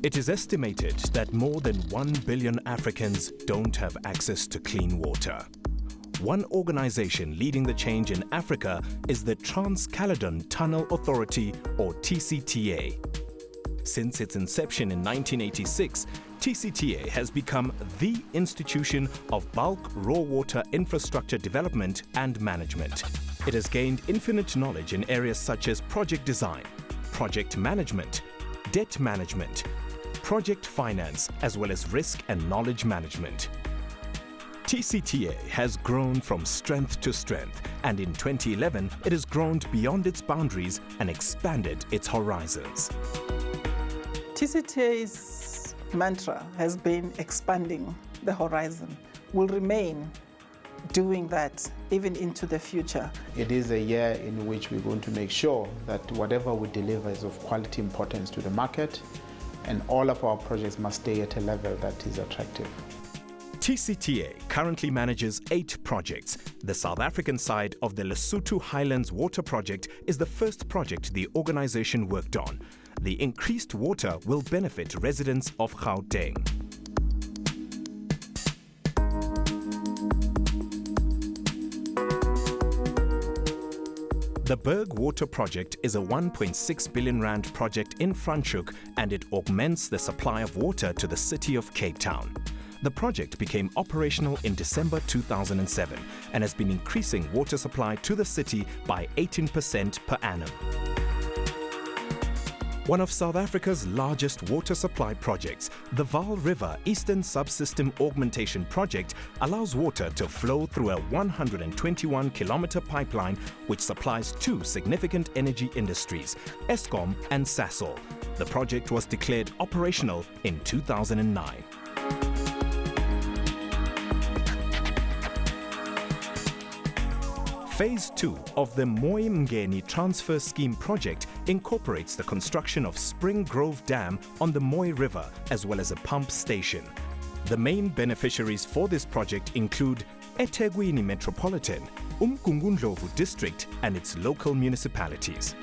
It is estimated that more than 1 billion Africans don't have access to clean water. One organization leading the change in Africa is the Trans-Caledon Tunnel Authority, or TCTA. Since its inception in 1986, TCTA has become the institution of bulk raw water infrastructure development and management. It has gained infinite knowledge in areas such as project design, project management, debt management, project finance, as well as risk and knowledge management. TCTA has grown from strength to strength, and in 2011 it has grown beyond its boundaries and expanded its horizons. TCTA's mantra has been expanding the horizon. Will remain doing that even into the future. It is a year in which we're going to make sure that whatever we deliver is of quality importance to the market, and all of our projects must stay at a level that is attractive. TCTA currently manages 8 projects. The South African side of the Lesotho Highlands Water Project is the first project the organization worked on. The increased water will benefit residents of Gauteng. The Berg Water Project is a 1.6 billion rand project in Franschhoek, and it augments the supply of water to the city of Cape Town. The project became operational in December 2007 and has been increasing water supply to the city by 18% per annum. One of South Africa's largest water supply projects, the Vaal River Eastern Subsystem Augmentation Project, allows water to flow through a 121-kilometer pipeline which supplies 2 significant energy industries, Eskom and Sasol. The project was declared operational in 2009. Phase 2 of the Mooi Mngeni Transfer Scheme project incorporates the construction of Spring Grove Dam on the Mooi River as well as a pump station. The main beneficiaries for this project include eThekwini Metropolitan, Umgungundlovu District and its local municipalities.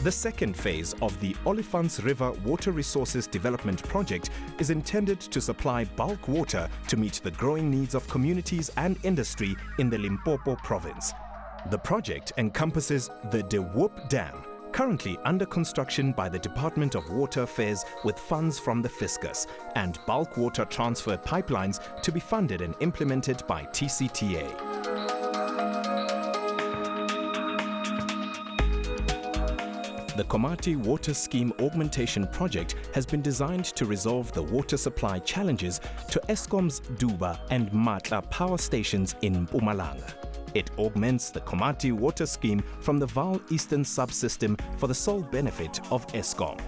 The second phase of the Olifants River Water Resources Development Project is intended to supply bulk water to meet the growing needs of communities and industry in the Limpopo province. The project encompasses the De Hoop Dam, currently under construction by the Department of Water Affairs with funds from the Fiscus, and bulk water transfer pipelines to be funded and implemented by TCTA. The Komati Water Scheme Augmentation Project has been designed to resolve the water supply challenges to Eskom's Duba and Matla power stations in Mpumalanga. It augments the Komati Water Scheme from the Vaal Eastern Subsystem for the sole benefit of Eskom.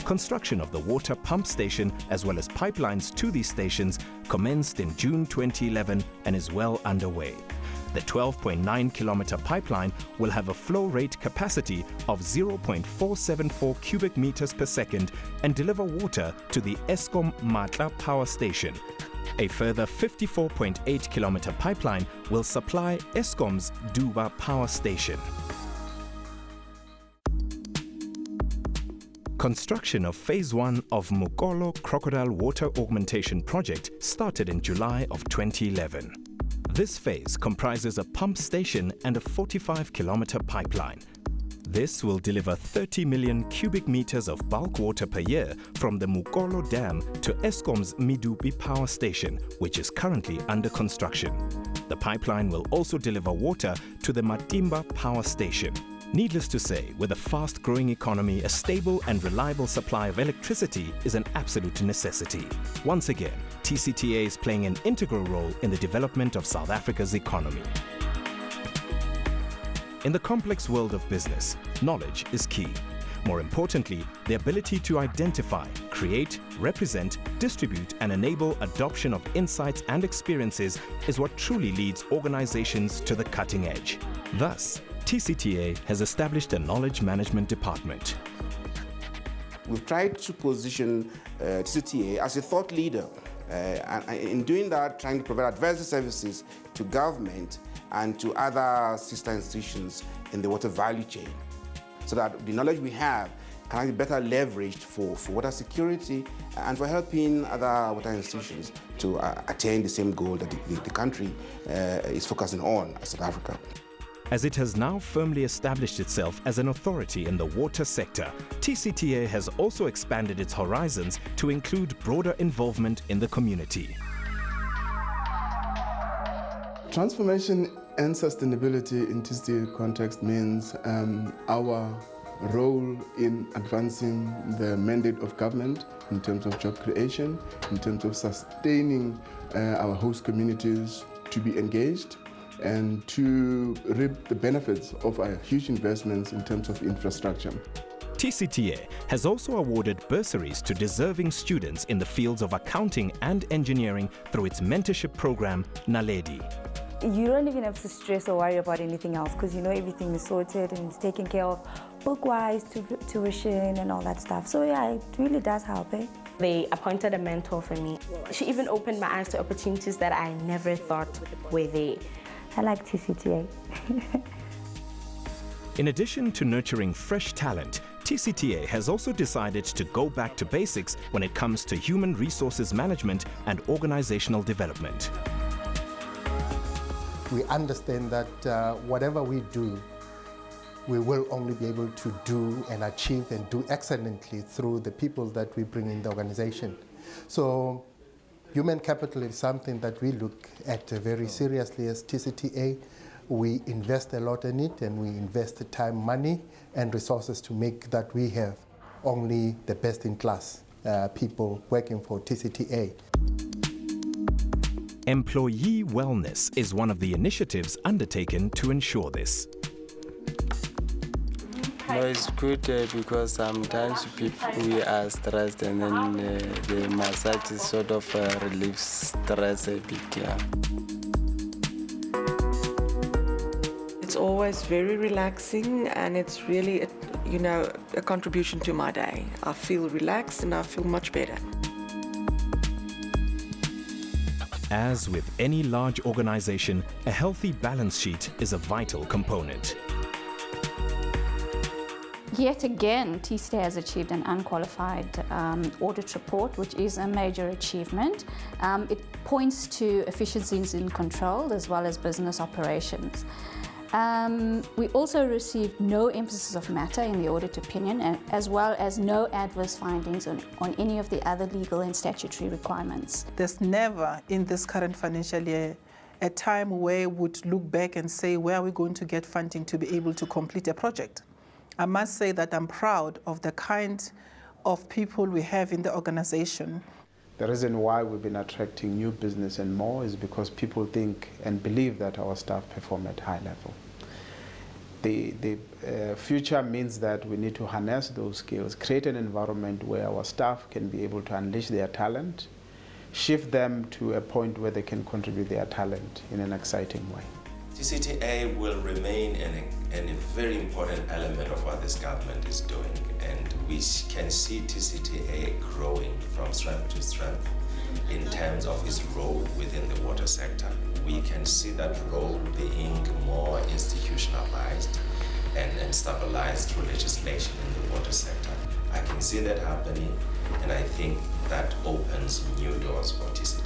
Construction of the water pump station as well as pipelines to these stations commenced in June 2011 and is well underway. The 12.9-kilometer pipeline will have a flow rate capacity of 0.474 cubic meters per second and deliver water to the Eskom Matla power station. A further 54.8-kilometer pipeline will supply Eskom's Duba power station. Construction of Phase 1 of Mokolo Crocodile Water Augmentation Project started in July of 2011. This phase comprises a pump station and a 45-kilometer pipeline. This will deliver 30 million cubic meters of bulk water per year from the Mokolo Dam to Eskom's Medupi power station, which is currently under construction. The pipeline will also deliver water to the Matimba power station. Needless to say, with a fast-growing economy, a stable and reliable supply of electricity is an absolute necessity. Once again, TCTA is playing an integral role in the development of South Africa's economy. In the complex world of business, knowledge is key. More importantly, the ability to identify, create, represent, distribute, and enable adoption of insights and experiences is what truly leads organizations to the cutting edge. Thus, TCTA has established a knowledge management department. We've tried to position TCTA as a thought leader, and in doing that, trying to provide advisory services to government and to other sister institutions in the water value chain. so that the knowledge we have can be better leveraged for water security and for helping other water institutions to attain the same goal that the country is focusing on as South Africa. As it has now firmly established itself as an authority in the water sector, TCTA has also expanded its horizons to include broader involvement in the community. Transformation and sustainability in TCTA context means our role in advancing the mandate of government in terms of job creation, in terms of sustaining our host communities to be engaged and to reap the benefits of our huge investments in terms of infrastructure. TCTA has also awarded bursaries to deserving students in the fields of accounting and engineering through its mentorship program, Naledi. You don't even have to stress or worry about anything else because you know everything is sorted and it's taken care of book-wise, tuition and all that stuff. So yeah, it really does help. They appointed a mentor for me. She even opened my eyes to opportunities that I never thought were there. I like TCTA. In addition to nurturing fresh talent, TCTA has also decided to go back to basics when it comes to human resources management and organizational development. We understand that whatever we do, we will only be able to do and achieve and do excellently through the people that we bring in the organization. So human capital is something that we look at very seriously as TCTA. We invest a lot in it and we invest the time, money and resources to make that we have only the best in class people working for TCTA. Employee wellness is one of the initiatives undertaken to ensure this. No, it's good because sometimes we are stressed and then the massage is sort of relieves stress a bit, yeah. It's always very relaxing and it's really, a contribution to my day. I feel relaxed and I feel much better. As with any large organization, a healthy balance sheet is a vital component. Yet again, TCTA has achieved an unqualified audit report, which is a major achievement. It points to efficiencies in control as well as business operations. We also received no emphasis of matter in the audit opinion, as well as no adverse findings on any of the other legal and statutory requirements. There's never in this current financial year a time where we would look back and say, where are we going to get funding to be able to complete a project? I must say that I'm proud of the kind of people we have in the organization. The reason why we've been attracting new business and more is because people think and believe that our staff perform at high level. The future means that we need to harness those skills, create an environment where our staff can be able to unleash their talent, shift them to a point where they can contribute their talent in an exciting way. TCTA will remain a very important element of what this government is doing, and we can see TCTA growing from strength to strength in terms of its role within the water sector. We can see that role being more institutionalized and stabilized through legislation in the water sector. I can see that happening, and I think that opens new doors for TCTA.